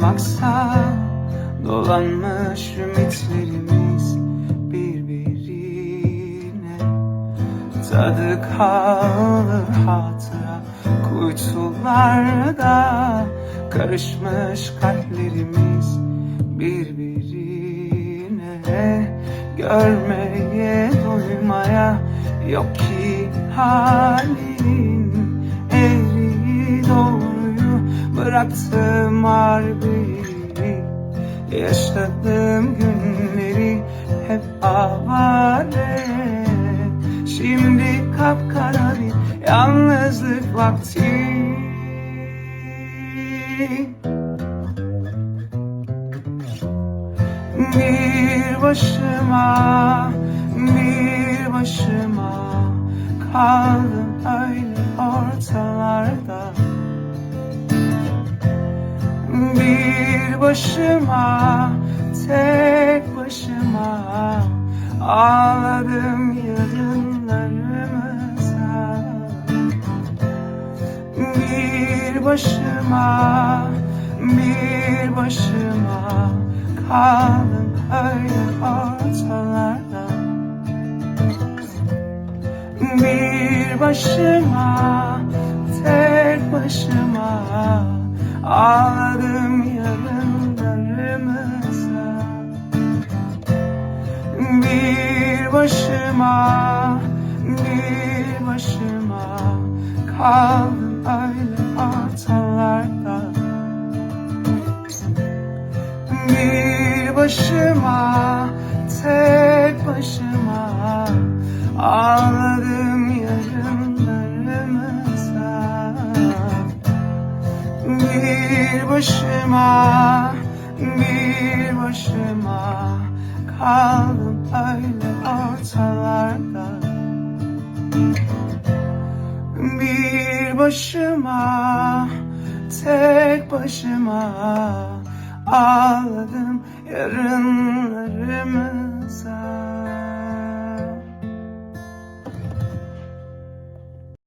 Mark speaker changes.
Speaker 1: yaşamaksa dolanmış ümitlerimiz birbirine. Tadı kalır hatıra kuytularda, karışmış kalplerimiz birbirine. Görmeye duymaya yok ki halin, eğri doğruyu bıraktım harbi. Yaşadığım günleri hep avare. Şimdi kapkara bir yalnızlık vakti. Bir başıma kaldım öyle ortalarda. Bir başıma, tek başıma ağladım yarınlarımıza. Bir başıma kaldım öyle ortalarda. Bir başıma, tek başıma ağladım yarınlarımıza. Bir başıma kaldım öyle ortalarda. Bir başıma, tek başıma ağladım yarınlarımıza. Bir başıma kaldım öyle ortalarda. Bir başıma, tek başıma ağladım yarınlarımıza.